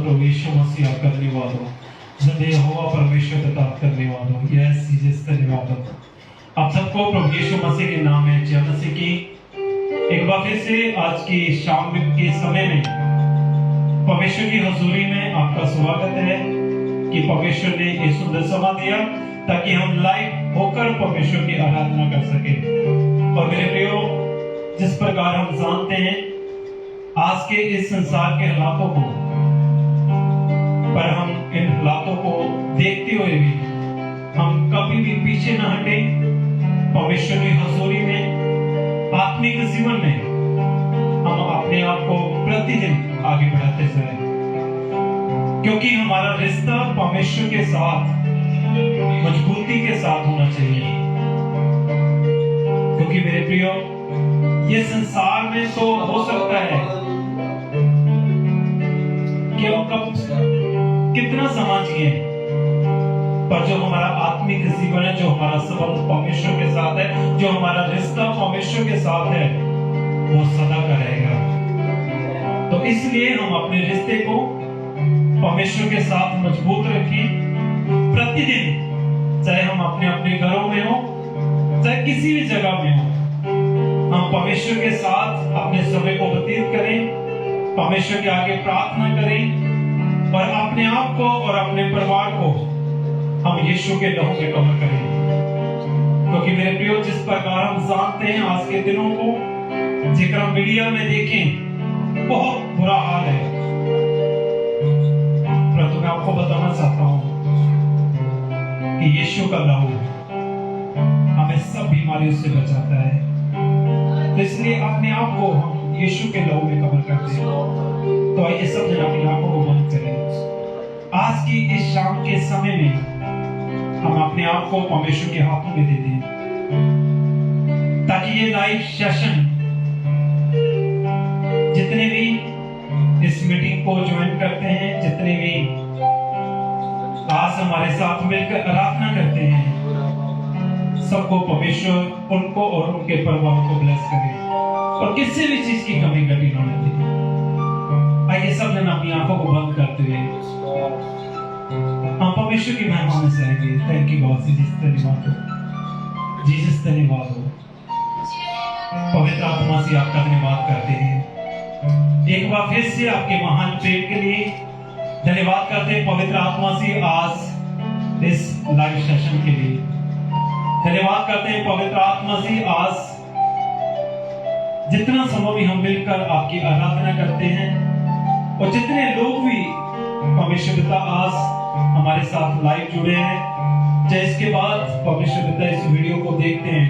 प्रभु यीशु मसीह आपका धन्यवाद हो। जिंदे यहोवा परमेश्वर का धन्यवाद हो। यस जीसस धन्यवाद हो। आप सबको प्रभु यीशु मसीह के नाम में जय मसीह की एक बार फिर से आज की शाम के समय में परमेश्वर की हजूरी में आपका स्वागत है कि परमेश्वर ने ये सुंदर समय दिया ताकि हम लाइव होकर परमेश्वर की आराधना कर सके। और मेरे प्रियो, जिस प्रकार हम जानते हैं आज के इस संसार के हालातों को, पर हम इन हालातों को देखते हुए भी हम कभी भी पीछे न हटे। परमेश्वर की हजूरी में आत्मिक जीवन में हम अपने आप को प्रतिदिन आगे बढ़ाते जाए, क्योंकि हमारा रिश्ता परमेश्वर के साथ मजबूती के साथ होना चाहिए। क्योंकि मेरे प्रियो, ये संसार में तो हो सकता है कि हम कब कितना समझ गए, पर जो हमारा आत्मिक जीवन है, जो हमारा संबंध परमेश्वर के साथ है, जो हमारा रिश्ता परमेश्वर के साथ है, वो सदा का रहेगा। तो इसलिए हम अपने रिश्ते को परमेश्वर के साथ मजबूत रखें। प्रतिदिन, चाहे हम अपने अपने घरों में हो, चाहे किसी भी जगह में हो, हम परमेश्वर के साथ अपने समय को व्यतीत करें, परमेश्वर के आगे प्रार्थना करें और अपने आप को और अपने परिवार को हम यीशु के लहू में कवर करें। क्योंकि मेरे प्रियो, जिस प्रकार हम जानते हैं आज के दिनों को, जिक्र मीडिया में देखें, बहुत बुरा हाल है। परंतु मैं आपको बताना चाहता हूं कि यीशु का लहू हमें सब बीमारियों से बचाता है। तो इसलिए अपने आप को हम यीशु के लहू में कवर करते हैं। तो आइए सब जन अपनी आंखों को बंद करें। आज की इस शाम के समय में हम अपने आप को परमेश्वर के हाथों में दे दें, ताकि ये लाइव सेशन जितने भी इस मीटिंग को ज्वाइन करते हैं, जितने भी आज हमारे साथ मिलकर आराधना करते हैं, सबको परमेश्वर उनको और उनके परिवार को ब्लेस करे और किसी भी चीज की कमी घटी न दे। आइए सब जन अपनी आंखों को बंद करते हुए हम परमेश्वर की महिमा में जाएंगे। थैंक यू गॉड, जीसस धन्यवाद हो, जीसस धन्यवाद हो। पवित्र आत्मा से आपका धन्यवाद करते हैं। एक बार फिर से आपके महान प्रेम के लिए धन्यवाद करते हैं। पवित्र आत्मा से आज इस लाइव सेशन के लिए धन्यवाद करते हैं। पवित्र आत्मा से आज जितना समय भी हम मिलकर आपकी आराधना करते हैं और जितने लोग भी परमेश्वर पिता आज हमारे साथ लाइव जुड़े हैं, चाहे इसके बाद परमेश्वर पिता इस वीडियो को देखते हैं,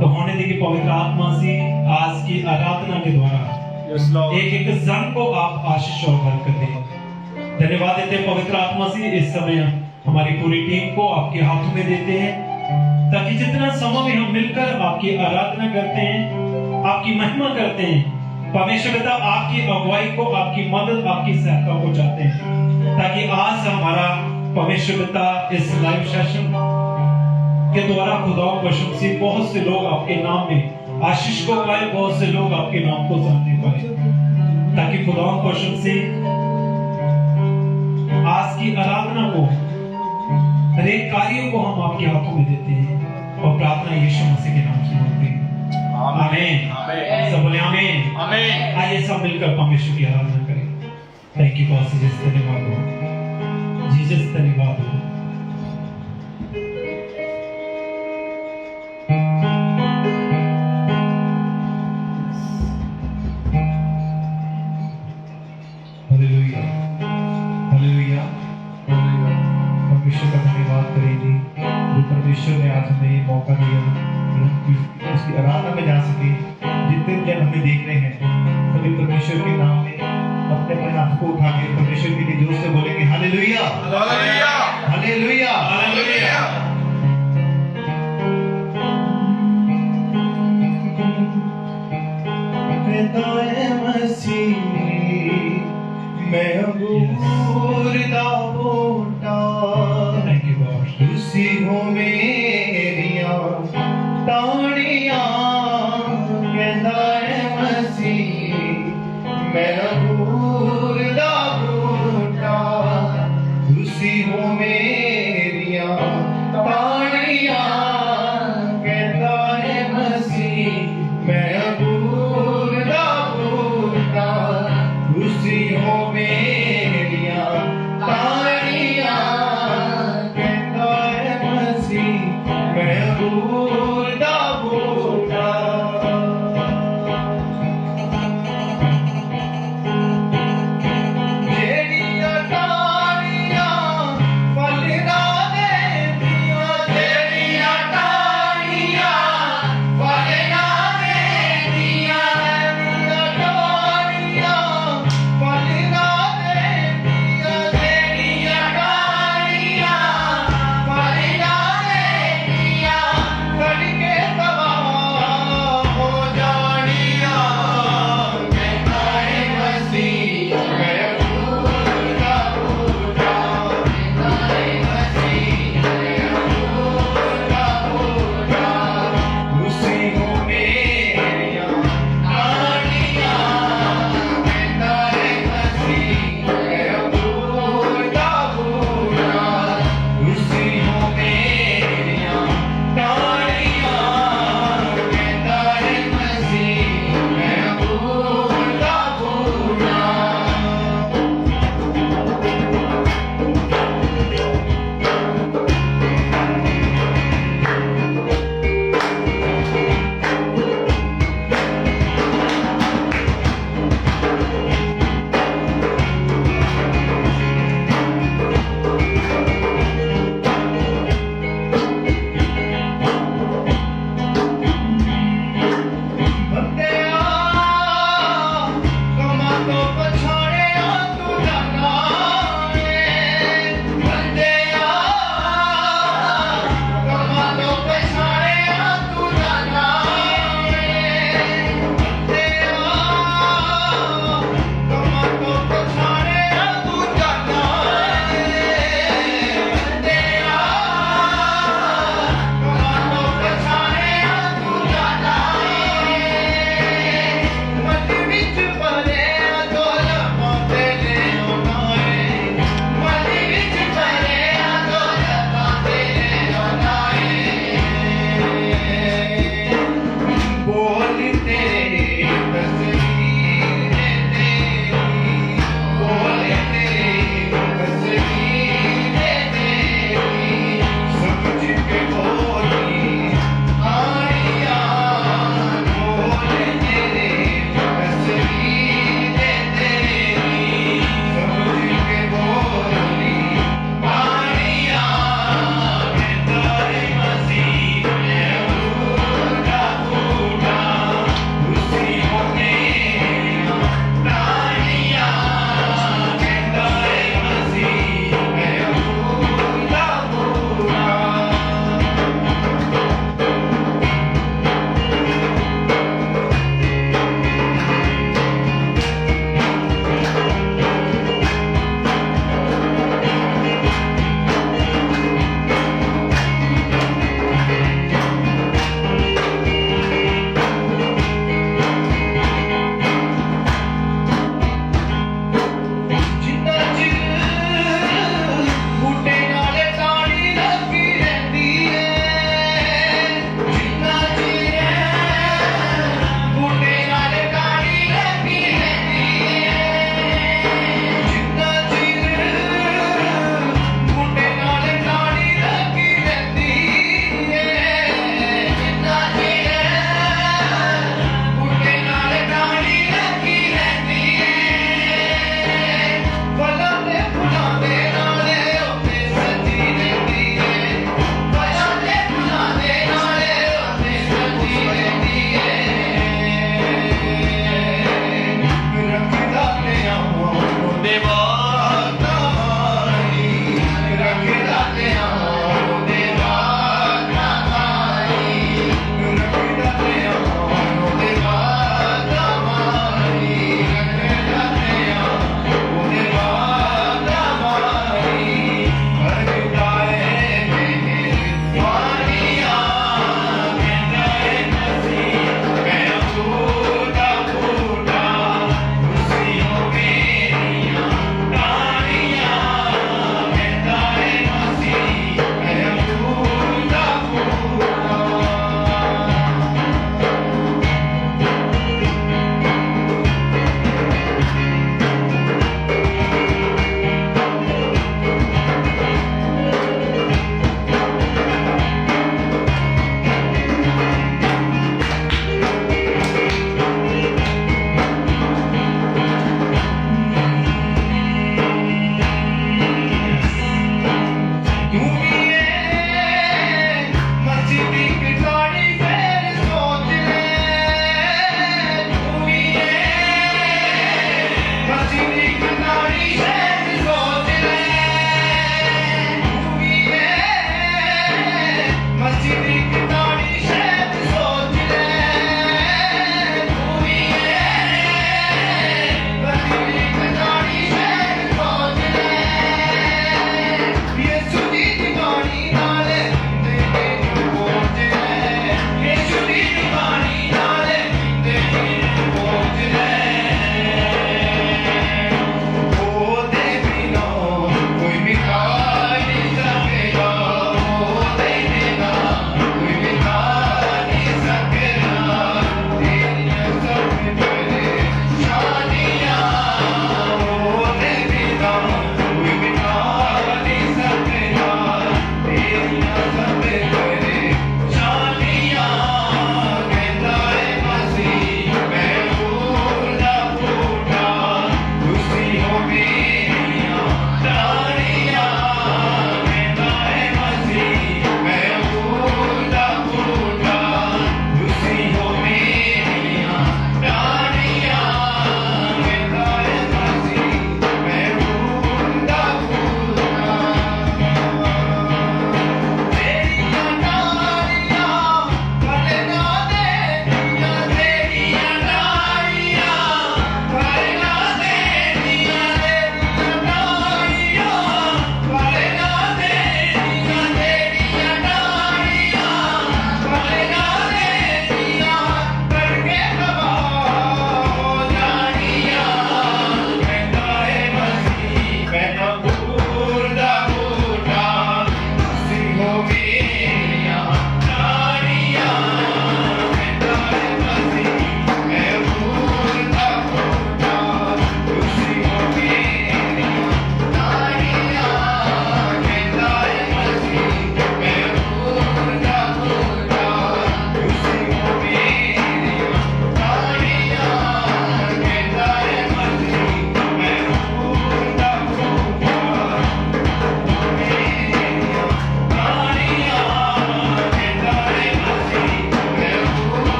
तो होने दे कि पवित्र आत्मा से आज की आराधना के द्वारा एक एक जन को आप आशीष और बरकत दें। धन्यवाद देते हैं पवित्र आत्मा से। इस समय हमारी पूरी टीम को आपके हाथों में देते हैं, ताकि जितना समय भी हम मिलकर आपकी आराधना करते हैं, आपकी महिमा करते हैं, परमेश्वर पिता आपकी अगुवाई को, आपकी मदद, आपकी सहायता को चाहते हैं, ताकि आज हमारा परमेश्वर पिता इस लाइव सेशन के द्वारा खुदाओं पशु से बहुत से लोग आपके नाम में आशीष को पाए, बहुत से लोग आपके नाम को जानने पाए, ताकि खुदाओं पशु से आज की आराधना को, हर एक कार्यों को हम आपके हाथों में देते हैं और प्रार्थना यीशु मसीह के नाम से मांगते हैं। आमीन। सब बोले आमीन। आइए सब मिलकर परमेश्वर की आराधना करें। थैंक यू गॉड, जीसस धन्यवाद हो, जीसस धन्यवाद हो। Hallelujah, hallelujah. परमेश्वर का धन्यवाद करेंगे जो परमेश्वर ने आज हमें ये मौका दिया कि उसकी आराधना में जा सके। जितने जन हमें देख रहे हैं, सभी परमेश्वर के नाम में अपने अपने हाथ को उठा के परमेश्वर के लिए जोर से बोलेंगे हालेलुया, हालेलुया, हालेलुया, हालेलुया। खुदाए मसीह मैं अंगूर दा बूटा, तुसी हो मेरिया ताड़ियां, कहंदा है मसीह मैं अंगूर दा बूटा। हो मेरिया ताड़ियां कहता है मसीह मैं अंगूर दा बूटा जेड़ियां ताड़ियां फल ना देंदियां जेड़ियां ताड़ियां फल ना देंदियां जेड़ियां ताड़ियां फल ना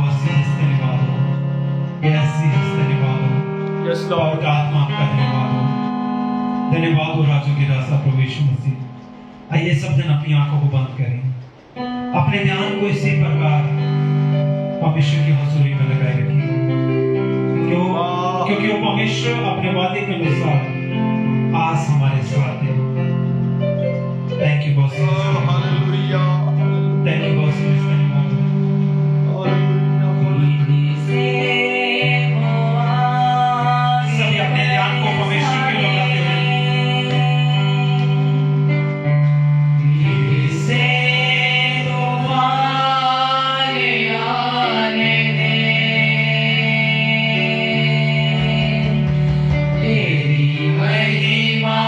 बहुत सीरियस धन्यवाद हो, यस सीरियस धन्यवाद हो, यस और लॉर्ड आत्मा आपका धन्यवाद हो, धन्यवाद हो राजू की राजा प्रभु यीशु मसीह। आइए सब दिन अपनी आंखों को बंद करें, अपने ध्यान को इसी प्रकार परमेश्वर की हजूरी में लगाए रखिए, क्योंकि वो परमेश्वर अपने वादे के अनुसार आज हमारे साथ है। थैंक यू बहुत हालेलुया थैंक यू बहुत धन्यवाद। सभी अपने ध्यान को परमेश्वर की ओर लगाते हुए महिमा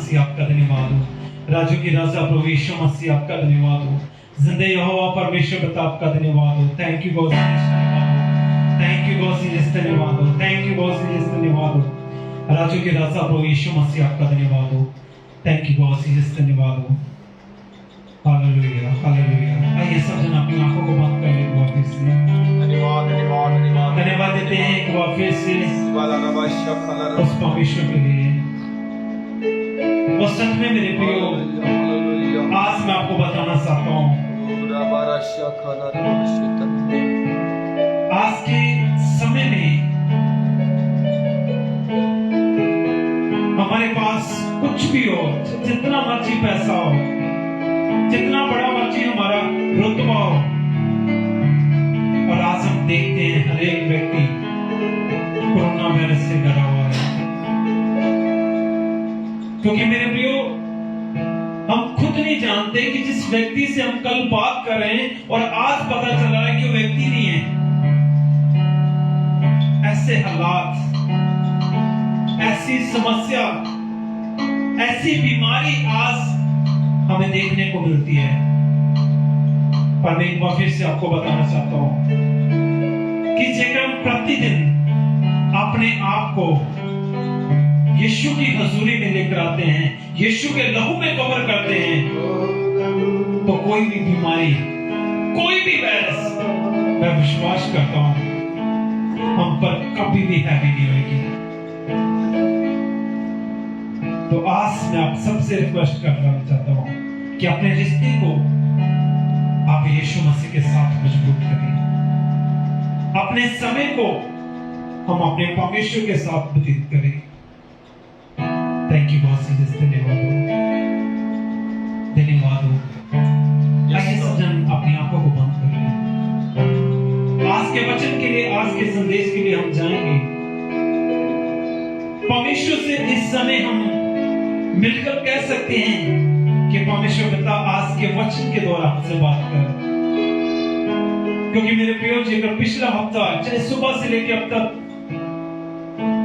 मसीह आपका धन्यवाद हो। राजू की राजा प्रभु यीशु मसीह आपका धन्यवाद हो। जिंदे यहोवा परमेश्वर पिता आपका धन्यवाद हो। थैंक यू गॉड धन्यवाद हो। थैंक यू गॉड धन्यवाद हो। थैंक यू गॉड धन्यवाद हो। राजू के राजा प्रभु यीशु मसीह आपका धन्यवाद हो। थैंक यू गॉड धन्यवाद हो। Hallelujah hallelujah. आइए सब जन अपनी आंखों को बंद कर लें वापस से। धन्यवाद धन्यवाद धन्यवाद धन्यवाद देते हैं एक वापस से उस परमेश्वर के लिए। और सच में मेरे प्रियो आज मैं आपको बताना चाहता हूँ आज के समय में हमारे पास कुछ भी हो, जितना मर्जी पैसा हो, जितना बड़ा मर्जी हमारा रुतबा हो, और आज हम देखते हैं हर एक व्यक्ति कोरोना वायरस से डरा हुआ है। क्योंकि मेरे प्रियो हम खुद नहीं जानते कि जिस व्यक्ति से हम कल बात कर रहे हैं और आज पता चल रहा है कि वो व्यक्ति नहीं है। ऐसे हालात, ऐसी समस्या, ऐसी बीमारी आज हमें देखने को मिलती है। पर मैं एक बार फिर से आपको बताना चाहता हूं कि जेकर हम प्रतिदिन अपने आप को यीशु की हजूरी में लेकर आते हैं, यीशु के लहू में कवर करते हैं, तो कोई भी बीमारी, कोई भी वायरस, मैं विश्वास करता हूं हम पर कभी भी हैवी नहीं होगी। तो आज मैं आप सबसे रिक्वेस्ट करना चाहता हूं कि अपने रिश्ते को आप यीशु मसीह के साथ मजबूत करें। अपने समय को हम अपने परमेश्वर के साथ व्यतीत करें। थैंक यू बहुत सीरियस धन्यवाद हो। धन्यवाद हो। आइए सब जन अपनी आंखों को बंद कर लें। आज के वचन के लिए, आज के संदेश के लिए हम जाएंगे। परमेश्वर से इस समय हम मिलकर कह सकते हैं कि परमेश्वर पिता आज के वचन के द्वारा हमसे बात कर। क्योंकि मेरे प्रियो जी, अगर पिछला हफ्ता चाहे सुबह से लेकर अब तक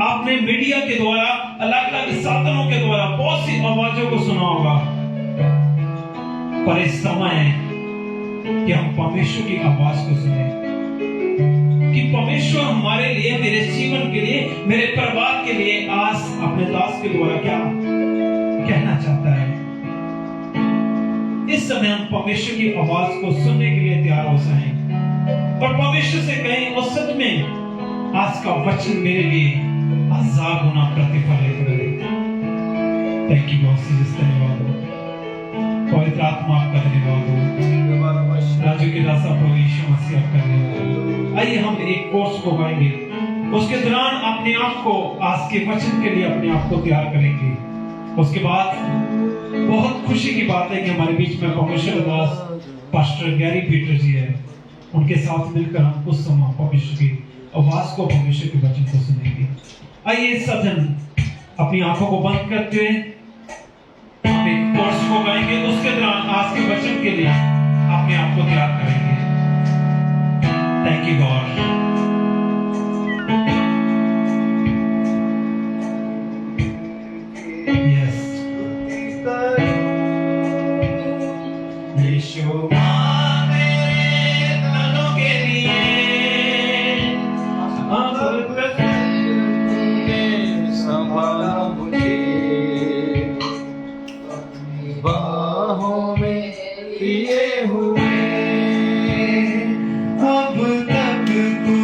आपने मीडिया के द्वारा, अलग अलग साधनों के द्वारा बहुत सी आवाजों को सुना होगा, पर इस समय कि हम परमेश्वर की आवाज को सुने कि परमेश्वर हमारे लिए, मेरे जीवन के लिए, मेरे परिवार के लिए आज अपने दास के द्वारा क्या कहना चाहता है। इस समय हम परमेश्वर की आवाज को सुनने के लिए तैयार हो जाएं और परमेश्वर से कहें, और सच में आज का वचन मेरे लिए 1000 गुना प्रतिफलित करे। थैंक यू बहुत सीरियस धन्यवाद हो। पवित्र आत्मा आपका धन्यवाद हो। राजू के दासा प्रभु यीशु मसीह आपका धन्यवाद हो। आइए हम एक कोर्स को गाएंगे, उसके दौरान अपने आप को आज के वचन के लिए अपने आप को तैयार करेंगे। उसके बाद बहुत खुशी की बात है कि हमारे बीच में परमेश्वर दास पास्टर गैरी पीटर जी है। उनके साथ मिलकर हम उस समय परमेश्वर की आवाज को, परमेश्वर के वचन को सुनेंगे। आइए सब जन अपनी आंखों को बंद करते हुए हम एक कोर्स को गाएंगे। उसके दौरान आज के वचन के लिए अपने आप को तैयार करेंगे। Thank you God. अब तक तू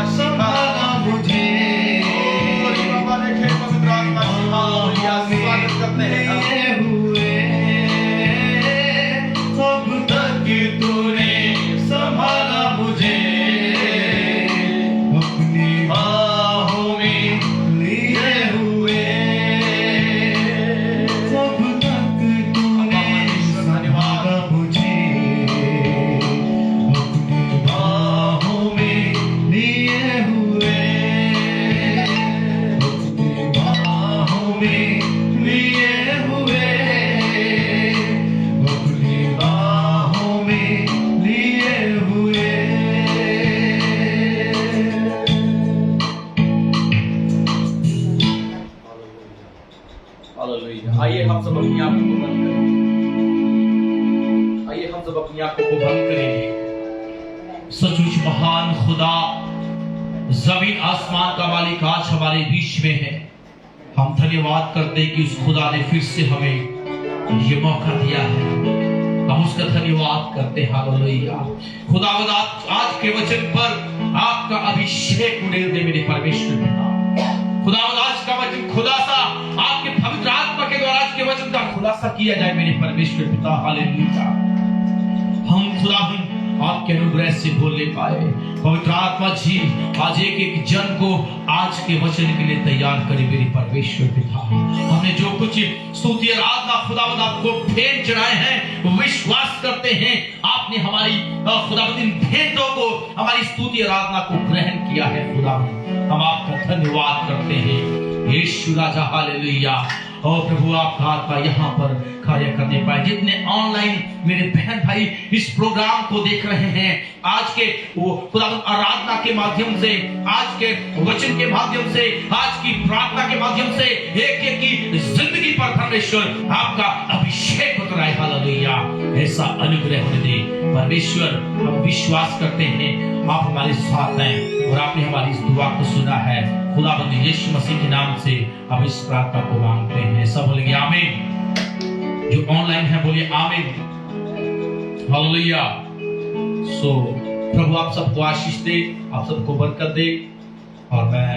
संभाला मुझे। स्वागत करते हैं लिए हुए अब तक तूने संभाला मुझे, अपनी बाहों में लिए हुए अब तक तूने संभाला मुझे, अपनी बाहों में लिए हुए, अपनी बाहों में लिए हुए, अपनी बाहों में लिए हुए। हालेलुया। आइए हम सब अपनी आंखों को बंद करें। आइए हम सब अपनी आंखों को बंद करेंगे। सचमुच महान खुदा, जमीन आसमान का मालिक आज हमारे बीच में है। हम धन्यवाद करते हैं कि उस खुदा ने फिर से हमें ये मौका दिया है। हम उसका धन्यवाद करते हैं। हालेलुया। खुदावंद आज के वचन पर आपका अभिषेक उड़ेल दे मेरे परमेश्वर पिता। खुदावंद आज का वचन खुलासा आपके पवित्र आत्मा के द्वारा आज के वचन का खुलासा किया जाए मेरे परमेश्वर पिता। हालेलुया। हम खुदावंद आपके अनुग्रह से बोलने पाए। पवित्र आत्मा जी आज एक एक जन को आज के वचन के लिए तैयार करे मेरे परमेश्वर पिता। हमने जो कुछ स्तुति आराधना खुदावंद आपको भेंट चढ़ाए हैं, विश्वास करते हैं आपने हमारी खुदावंद इन भेंटों को, हमारी स्तुति आराधना को ग्रहण किया है। खुदावंद हम आपका धन्यवाद करते हैं यीशु राजा। हालेलुया। और प्रभु आपका आत्मा यहाँ पर कार्य करने पाए। जितने ऑनलाइन मेरे बहन भाई इस प्रोग्राम को देख रहे हैं, आज के वो खुदावंद आराधना के माध्यम से, आज के वचन के माध्यम से, आज की प्रार्थना के माध्यम से एक एक की जिंदगी पर परमेश्वर आपका अभिषेक उतराए। हालेलुया। ऐसा अनुग्रह होने दे परमेश्वर। हम विश्वास करते हैं आप हमारे साथ हैं और आपने हमारी इस दुआ को सुना है। खुदावंद यीशु मसीह के नाम से हम इस प्रार्थना को मांगते हैं। सब बोलेंगे आमीन। जो ऑनलाइन है बोलिए आमीन। हालेलुया। सो प्रभु आप सबको आशीष दे, आप सबको बरकत दे। और मैं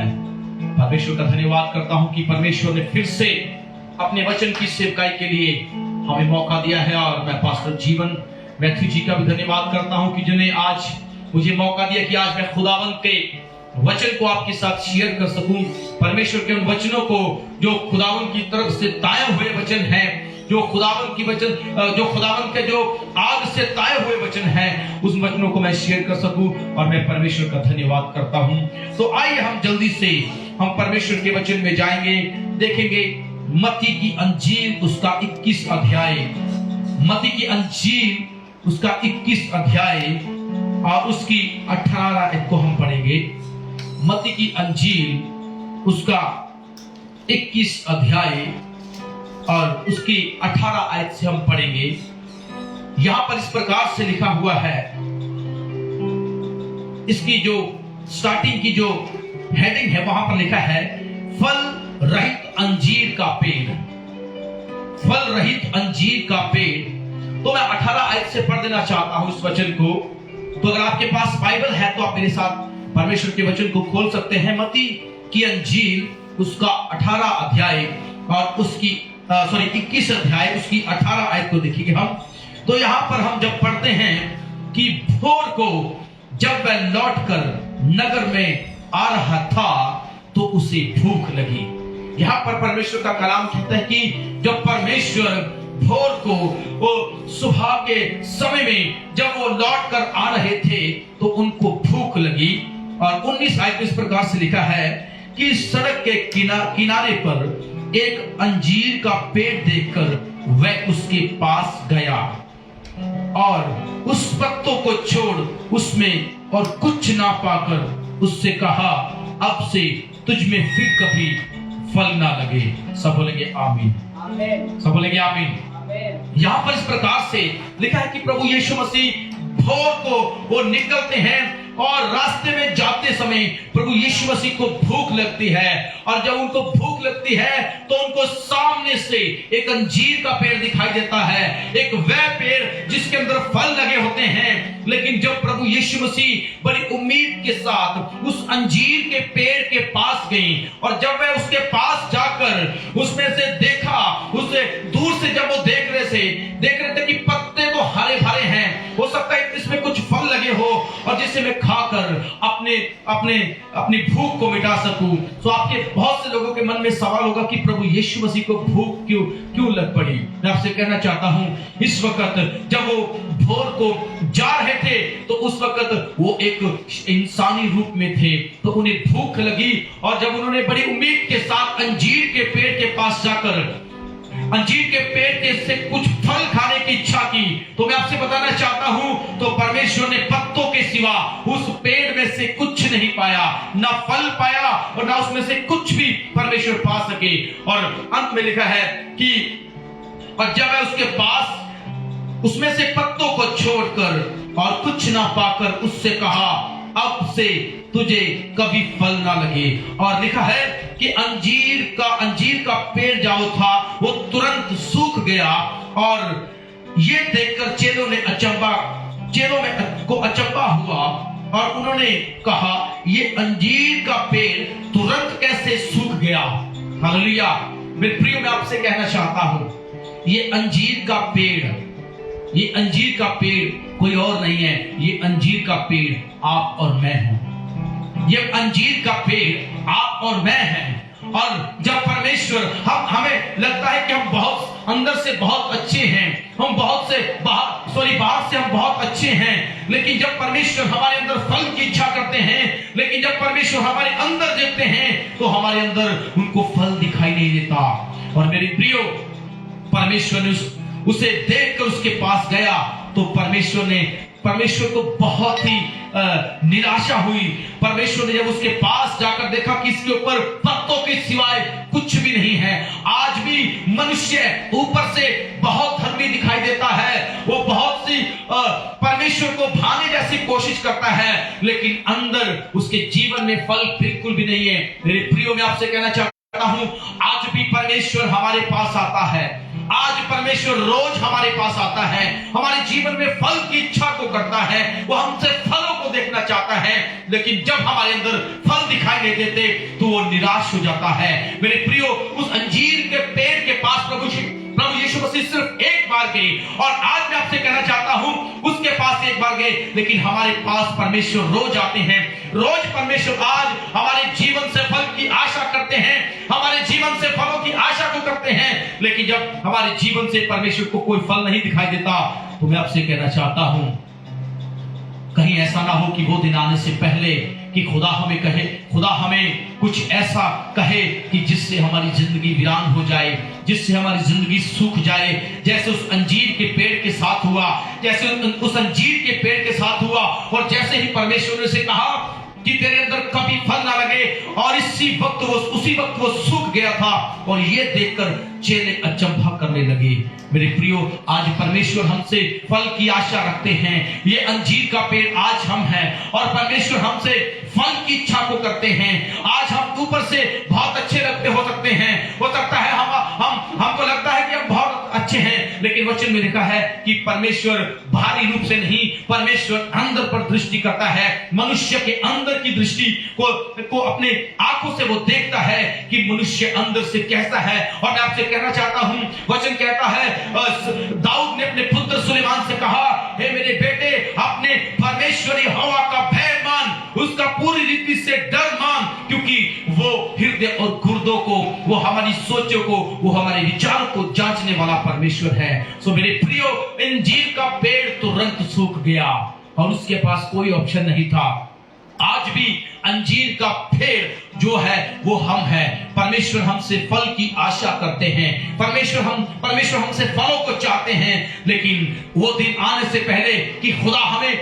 परमेश्वर का धन्यवाद करता हूं कि परमेश्वर ने फिर से अपने वचन की सेवकाई के लिए हमें मौका दिया है। और मैं पास्टर जीवन मैथ्यू जी का भी धन्यवाद करता हूं कि जिन्हें आज मुझे मौका दिया कि आज मैं खुदावंद के वचन को आपके साथ शेयर कर सकूं। परमेश्वर के उन वचनों को जो खुदावंद की तरफ से ताए हुए वचन हैं, जो खुदावंद की वचन, जो खुदावंद के जो आग से ताए हुए वचन हैं, उस वचनों को मैं शेयर कर सकूं। और मैं परमेश्वर का धन्यवाद करता हूं। तो आइए हम जल्दी से हम परमेश्वर के वचन में जाएंगे। देखेंगे मत्ती की अंजील उसका 21 अध्याय, मत्ती की अंजील उसका 21 अध्याय और उसकी 18 आयत को हम पढ़ेंगे। मत्ती की अंजील उसका 21 अध्याय और उसकी 18 आयत से हम पढ़ेंगे। यहां पर इस प्रकार से लिखा हुआ है, इसकी जो स्टार्टिंग की जो हेडिंग है वहां पर लिखा है फल रहित अंजीर का पेड़। फल रहित अंजीर का पेड़। तो मैं 18 आयत से पढ़ देना चाहता हूं इस वचन को। तो अगर आपके पास बाइबल है तो आप मेरे साथ परमेश्वर के वचन को खोल सकते हैं। मत्ती की अंजील उसका 18 अध्याय और उसकी 21 अध्याय उसकी 18 आयत को देखेंगे हम। तो यहां पर हम जब पढ़ते हैं कि भोर को जब वह लौटकर नगर में आ रहा था तो उसे भूख लगी। यहां पर परमेश्वर का कलाम कहता है कि जब परमेश्वर भोर को वो सुबह के समय में जब वो लौट कर आ रहे थे तो उनको भूख लगी। और 19 आयत इस प्रकार से लिखा है कि सड़क के किनारे पर एक अंजीर का पेड़ देखकर वह उसके पास गया और उस पत्तों को छोड़ उसमें और कुछ ना पाकर उससे कहा, अब से तुझ में फिर कभी फल ना लगे। सब बोलेंगे आमीन। सब बोलेंगे आमीन। यहां पर इस प्रकार से लिखा है कि प्रभु यीशु मसीह भोर को वो निकलते हैं और रास्ते में जाते समय प्रभु यीशु मसीह को भूख लगती है, और जब उनको भूख लगती है तो उनको सामने से एक अंजीर का पेड़ दिखाई देता है, एक वह पेड़ जिसके अंदर फल लगे होते हैं। लेकिन जब प्रभु यीशु मसीह बड़ी उम्मीद के साथ उस अंजीर के पेड़ के पास गई, और जब वह उसके पास जाकर उसमें से देखा, उसे दूर से जब वो देख रहे थे कि पत्ते तो हरे भरे हैं, हो सकता है इसमें कुछ फल लगे हो और जिसे मैं खाकर अपनी भूख को मिटा सकूं। तो आपके बहुत से लोगों के मन में सवाल होगा कि प्रभु यीशु मसीह को भूख क्यों लग पड़ी। मैं आपसे कहना चाहता हूं, इस वक्त जब वो भोर को जा रहे थे तो उस वक्त वो एक इंसानी रूप में थे, तो उन्हें भूख लगी, और जब उन्होंने बड़ी उम्मीद के साथ अंजीर के पेड़ के पास जाकर अंजीर के पेड़ के से कुछ फल खाने की इच्छा की, तो मैं आपसे बताना चाहता हूं, तो परमेश्वर ने पत्तों के सिवा उस पेड़ में से कुछ नहीं पाया, ना फल पाया और ना उसमें से कुछ भी परमेश्वर पा सके। और अंत में लिखा है कि और जब मैं उसके पास उसमें से पत्तों को छोड़कर और कुछ ना पाकर उससे कहा, अब से तुझे कभी फल ना लगे। और लिखा है कि अंजीर का पेड़ जो था वो तुरंत सूख गया, और ये देखकर चेलों में अचंभा हुआ, और उन्होंने कहा, ये अंजीर का पेड़ तुरंत कैसे सूख गया। हालेलुया। मेरे प्रियो, मैं आपसे कहना चाहता हूं, ये अंजीर का पेड़ कोई और नहीं है, ये अंजीर का पेड़ आप और मैं हूं। ये अंजीर का पेड़ आप और मैं हैं। और जब परमेश्वर हमें लगता है कि हम बहुत अंदर से बहुत अच्छे हैं, हम बाहर से हम बहुत अच्छे हैं, लेकिन जब परमेश्वर हमारे अंदर फल की इच्छा करते हैं, लेकिन जब परमेश्वर हमारे अंदर देखते हैं तो हमारे अंदर उनको फल दिखाई नहीं देता। और मेरे प्रियो, परमेश्वर ने उसे देखकर उसके पास गया, तो परमेश्वर को बहुत ही निराशा हुई। परमेश्वर ने जब उसके पास जाकर देखा कि इसके ऊपर पत्तों के सिवाय कुछ भी नहीं है। आज भी मनुष्य ऊपर से बहुत धर्मी दिखाई देता है, वो बहुत सी परमेश्वर को भाने जैसी कोशिश करता है, लेकिन अंदर उसके जीवन में फल बिल्कुल भी नहीं है। मेरे प्रियो, मैं आपसे कहना चाहता हूं, आज भी परमेश्वर हमारे पास आता है, आज परमेश्वर रोज हमारे पास आता है, हमारे जीवन में फल की इच्छा को करता है, वो हमसे फलों को देखना चाहता है, लेकिन जब हमारे अंदर फल दिखाई नहीं देते तो वो निराश हो जाता है। मेरे प्रियो, उस अंजीर के पेड़ के पास प्रभु यीशु मसीह सिर्फ एक बार गए, और आज मैं आपसे कहना चाहता हूं, उसके पास एक बार गए, लेकिन हमारे पास परमेश्वर रोज आते हैं। रोज परमेश्वर आज हमारे जीवन से फल की आशा करते हैं, हमारे जीवन से फलों की आशा को करते हैं, लेकिन जब हमारे जीवन से परमेश्वर को कोई फल नहीं दिखाई देता, तो मैं आपसे कहना चाहता हूं, कहीं ऐसा ना हो कि वो दिन आने से पहले कि खुदा हमें कुछ ऐसा कहे कि जिससे हमारी जिंदगी वीरान हो जाए, जिससे हमारी जिंदगी सूख जाए, जैसे उस अंजीर के पेड़ के साथ हुआ, जैसे उस अंजीर के पेड़ के साथ हुआ। और जैसे ही परमेश्वर ने उसे कहा कि तेरे अंदर कभी फल ना लगे, और उसी वक्त वो सूख गया था, और ये देखकर चेले अचंभा करने लगे। मेरे प्रियो, आज परमेश्वर हमसे फल की आशा रखते हैं। ये अंजीर का पेड़ आज हम हैं, और परमेश्वर हमसे फल की इच्छा को करते हैं। आज हम ऊपर से बहुत अच्छे लगते हो सकते हैं, हो सकता है हमको लगता है कि हम बहुत अच्छे हैं, लेकिन वचन में लिखा है कि परमेश्वर बाहरी रूप से नहीं, परमेश्वर अंदर पर दृष्टि करता है। मनुष्य के अंदर की दृष्टि को अपने आंखों से वो देखता है कि मनुष्य अंदर से कैसा है। और मैं आपसे कहना चाहता हूं, वचन कहता है, दाऊद ने अपने पुत्र सुलेमान से कहा, हे मेरे बेटे, अपने परमेश्वर यहोवा का भय मान, उसका पूरी रीति से डर मान, क्योंकि वो हृदय और गुर्दों को, वो हमारी सोचों को, वो हमारे विचारों को जांचने वाला परमेश्वर है। सो मेरे प्रियो, अंजीर का पेड़ तुरंत सूख गया और उसके पास कोई ऑप्शन नहीं था। आज भी अंजीर का पेड़ जो है वो हम हैं। परमेश्वर हमसे फल की आशा करते हैं, परमेश्वर हमसे फलों को चाहते हैं, लेकिन वो दिन आने से पहले कि खुदा हमें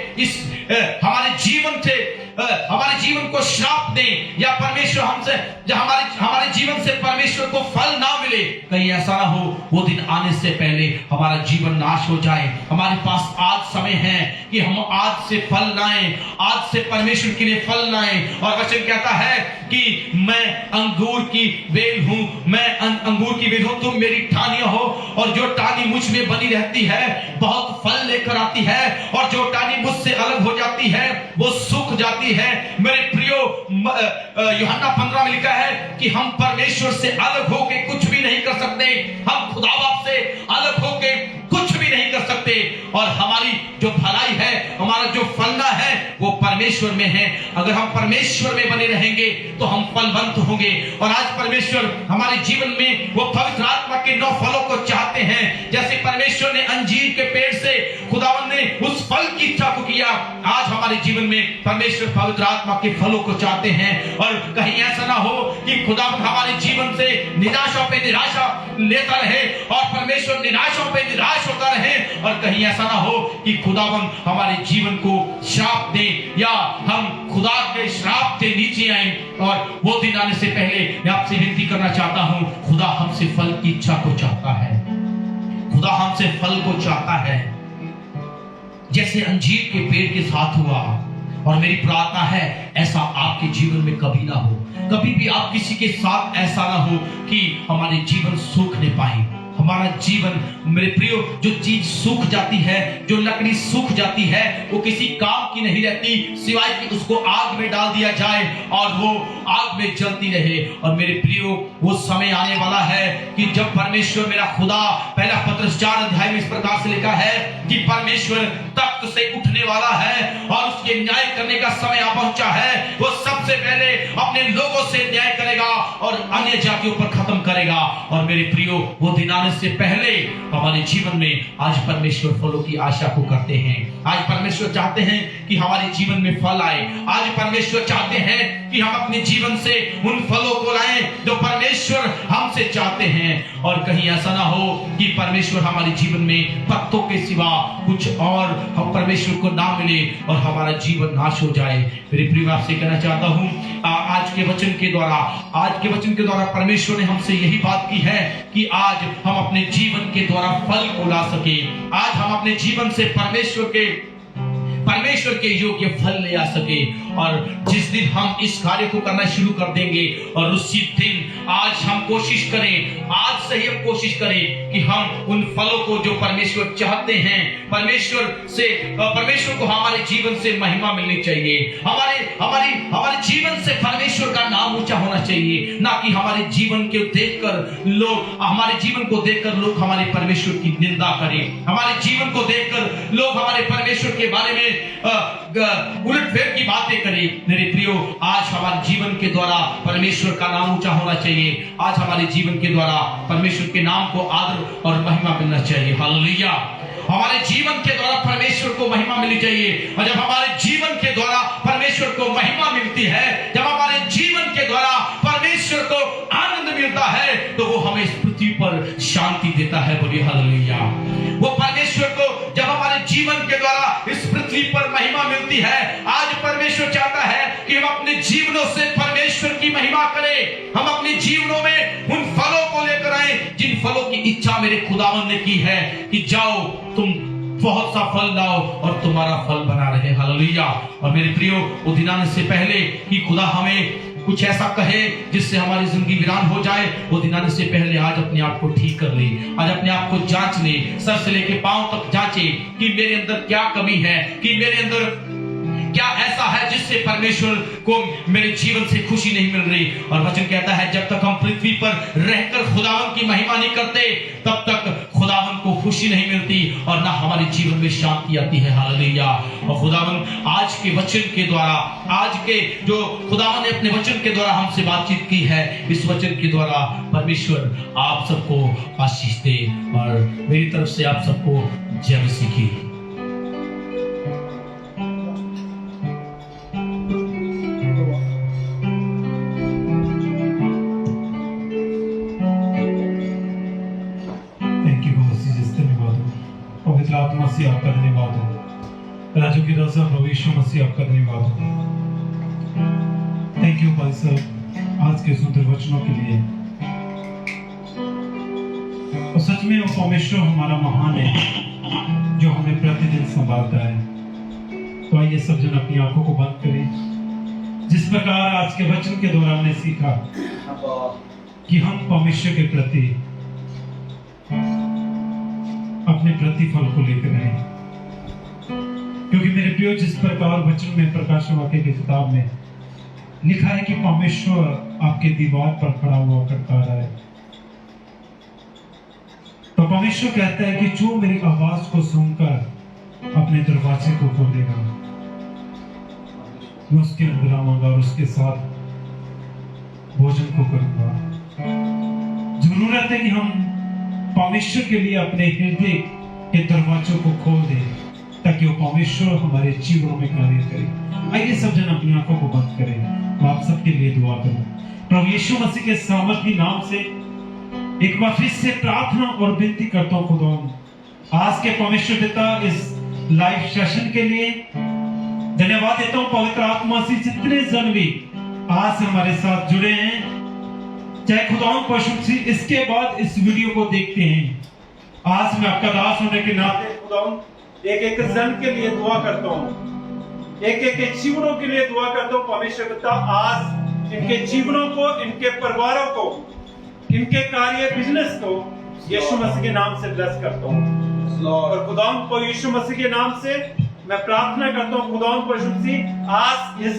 हमारे जीवन से हमारे जीवन को श्राप दे, या परमेश्वर हमसे हमारे जीवन से परमेश्वर को फल ना मिले, कहीं ऐसा ना हो वो दिन आने से पहले हमारा जीवन नाश हो जाए। हमारे पास आज समय है कि हम आज से फल लाएं, आज से परमेश्वर के लिए फल लाएं। और वचन कहता है कि मैं अंगूर की बेल हूं, मैं अंगूर की बेल हूं, तुम मेरी टाहनियां हो, और जो टाहनी मुझ में बनी रहती है बहुत फल लेकर आती है, और जो टाहनी मुझसे अलग हो जाती है वो सूख जाती है। मेरे प्रियो, यूहन्ना 15 में लिखा है कि हम परमेश्वर से अलग होके कुछ भी नहीं कर सकते, हम खुदा बाप से अलग होके कुछ भी नहीं कर सकते, और हमारी जो भलाई है, हमारा जो फलना है वो परमेश्वर में है। अगर हम परमेश्वर में बने रहेंगे तो हम फलवंत होंगे। और आज परमेश्वर हमारे जीवन में वो पवित्र आत्मा के 9 फलों को चाहते हैं। जैसे परमेश्वर ने अंजीर के पेड़ से खुदावंद ने उस फल की इच्छा को किया, आज हमारे जीवन में परमेश्वर पवित्र आत्मा के फलों को चाहते हैं। और कहीं ऐसा ना हो कि खुदावंद हमारे जीवन से निराशा पे निराशा लेता रहे और परमेश्वर निराशा पे निराश होता रहे, और कहीं ऐसा ना हो कि खुदावंद हमारे जीवन को श्राप दे, या हम खुदा के श्राप से नीचे आए। और वो दिन आने से पहले मैं आपसे विनती करना चाहता हूं, खुदा हमसे फल की इच्छा को चाहता है, खुदा हमसे फल को चाहता है, जैसे अंजीर के पेड़ के साथ हुआ। और मेरी प्रार्थना है ऐसा आपके जीवन में कभी ना हो, कभी भी आप किसी के साथ ऐसा ना हो कि हमारे जीवन सूख नहीं पाए। हमारा जीवन, मेरे प्रियो, जो चीज सूख जाती है, जो लकड़ी सूख जाती है, वो किसी काम की नहीं रहती सिवाय कि उसको आग में डाल दिया जाए और वो आग में जलती रहे। और मेरे प्रियो, वो समय आने वाला है कि जब परमेश्वर मेरा खुदा, पहला पत्रस 4 अध्याय में इस प्रकार से लिखा है कि परमेश्वर तख्त से उठने वाला है और उसके न्याय करने का समय आ पहुंचा है। वो सबसे पहले अपने लोगों से न्याय करेगा और अन्य जातियों पर खत्म करेगा। और मेरे प्रियो, वो दिन आने से पहले हमारे जीवन में आज परमेश्वर फलों की आशा को करते हैं। आज परमेश्वर चाहते हैं कि हमारे जीवन में फल आए। आज परमेश्वर चाहते हैं कि हम अपने जीवन से उन फलों को लाएं जो परमेश्वर हमसे चाहते हैं। और कहीं ऐसा ना हो कि परमेश्वर हमारे जीवन में पत्तों के सिवा कुछ और हम परमेश्वर को ना मिले और हमारा जीवन नाश हो जाए। मेरे प्रिय, आपसे कहना चाहता हूं, आज के वचन के द्वारा परमेश्वर ने हमसे यही बात की है कि आज हम अपने जीवन के द्वारा फल को ला सके। आज हम अपने जीवन से परमेश्वर के योग्य फल ले आ सके। और जिस दिन हम इस कार्य को करना शुरू कर देंगे और उसी दिन आज हम कोशिश करें, आज से ही हम कोशिश करें कि हम उन फलों को जो परमेश्वर चाहते हैं, परमेश्वर को हमारे जीवन से महिमा मिलनी चाहिए। हमारे जीवन से परमेश्वर का नाम ऊंचा होना चाहिए, ना कि हमारे जीवन को देखकर लोग हमारे परमेश्वर की निंदा करें, हमारे जीवन को देखकर लोग हमारे परमेश्वर के बारे में उलटफेर की बातें करें। मेरे प्रियो, आज हमारे जीवन के द्वारा परमेश्वर का नाम ऊंचा होना चाहिए। आज हमारे जीवन के द्वारा परमेश्वर के नाम को आदर और महिमा मिलना चाहिए। हालेलुया। हमारे जीवन के द्वारा परमेश्वर को महिमा मिलनी चाहिए। और जब हमारे जीवन के द्वारा परमेश्वर को महिमा मिलती है, जब हमारे जीवन के द्वारा परमेश्वर को आनंद मिलता है, तो वो हमें इस पृथ्वी पर शांति देता है। बोलिए हालेलुया। वो परमेश्वर को जब हमारे जीवन के द्वारा इस पृथ्वी पर महिमा मिलती है, आज परमेश्वर चाहता है कि हम अपने जीवनों से परमेश्वर की महिमा करें। हम अपने जीवनों में उन फलों को लेकर आए जिन फलों की इच्छा मेरे खुदावंद ने की है कि जाओ तुम बहुत सा फल लाओ और तुम्हारा फल बना रहे। हालेलुया। और मेरे प्रियो, वो दिन आने से पहले कि खुदा हमें कुछ ऐसा कहे जिससे हमारी जिंदगी वीरान हो जाए, वो दिन आने से पहले आज अपने आप को ठीक कर ले। आज अपने आप को जांच ले, सर से लेके पांव तक जांचे कि मेरे अंदर क्या कमी है, कि मेरे अंदर क्या ऐसा है जिससे परमेश्वर को मेरे जीवन से खुशी नहीं मिल रही। और वचन कहता है जब तक हम पृथ्वी पर रहकर खुदावन की महिमा नहीं करते, तब तक खुदावन को खुशी नहीं मिलती और ना हमारे जीवन में शांति आती है। हालेलुया। और खुदावन आज के वचन के द्वारा, आज के जो खुदावन ने अपने वचन के द्वारा हमसे बातचीत की है, इस वचन के द्वारा परमेश्वर आप सबको आशीष दे। और मेरी तरफ से आप सबको जय मसीह की। आत्मा से आपका धन्यवाद हो। राजू की रजा प्रभु यीशु मसीह आपका धन्यवाद हो। थैंक यू भाई साहब आज के सुंदर वचनों के लिए। और सच में वो परमेश्वर हमारा महान है जो हमें प्रतिदिन संभालता है। तो आइए सब जन अपनी आंखों को बंद करें। जिस प्रकार आज के वचन के द्वारा हमने सीखा कि हम परमेश्वर के प्रति अपने प्रतिफल को लेकर आए, क्योंकि मेरे प्रियो जिस प्रकार वचन में प्रकाश वाक्य की किताब में लिखा है कि परमेश्वर आपके दीवार पर खड़ा हुआ करता है, तो परमेश्वर कहता है कि जो मेरी आवाज को सुनकर अपने दरवाजे को खोलेगा, मैं उसके अंदर आऊंगा और उसके साथ भोजन को करूंगा। जरूरत है कि हम परमेश्वर के लिए अपने हृदय के दरवाजों को खोल दें ताकि वो परमेश्वर हमारे जीवनों में कार्य करे। आइए सब जन अपनी आंखों को बंद करें। मैं आप सबके लिए दुआ करूं। प्रभु यीशु मसीह के सामर्थी नाम से एक बार फिर से प्रार्थना और विनती करता हूं खुदा, आज के परमेश्वर पिता इस लाइव सेशन के लिए धन्यवाद देता हूं। पवित्र आत्मा से जितने जन भी आज हमारे साथ जुड़े हैं, चाहे खुदा पशु से इसके बाद इस वीडियो को देखते हैं, आज मैं आपका दास होने के नाते खुदा एक एक जन के लिए दुआ करता हूं, एक एक जीवनों के लिए दुआ करता हूं। परमेश्वर पिता आज इनके जीवनों को, इनके परिवारों को, इनके कार्य बिजनेस को यीशु मसीह के नाम से ब्लेस करता हूं। और खुदा को यीशु मसीह के नाम से मैं प्रार्थना करता हूं खुदा को आज इस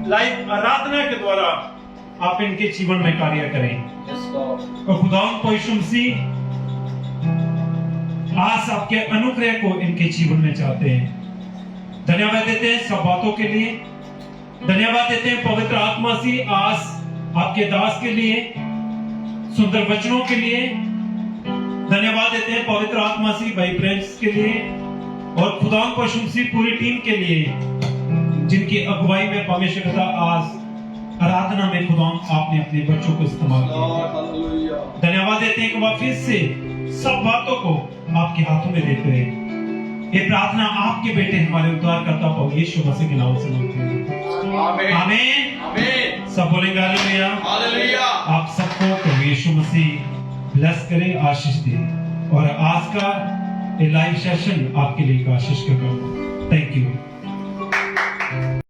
लाइव आराधना के द्वारा आप इनके जीवन में कार्य करें। और खुदा को यीशु मसीह आज आपके अनुग्रह को इनके जीवन में चाहते हैं। धन्यवाद देते हैं सब बातों के लिए, धन्यवाद देते हैं पवित्र आत्मा से आज आपके दास के लिए, सुंदर वचनों के लिए, धन्यवाद देते हैं पवित्र आत्मा से भाई प्रेम्स के लिए और खुदा पशु सी पूरी टीम के लिए जिनकी अगुवाई में परमेश्वर पिता आज आराधना में खुदा आपने अपने बच्चों को इस्तेमाल किया। धन्यवाद देते हैं कि वह फिर से सब बातों को आपके हाथों में देते हैं। ये प्रार्थना आपके बेटे हमारे उद्धारकर्ता प्रभु यीशु मसीह के नाम से मांगते हैं, आमीन आमीन। सब बोलेंगे हालेलुया हालेलुया। आप सबको प्रभु यीशु मसीह ब्लेस करे, आशीष दे। और आज का ये लाइव सेशन आपके लिए एक आशीष का काम। Thank you.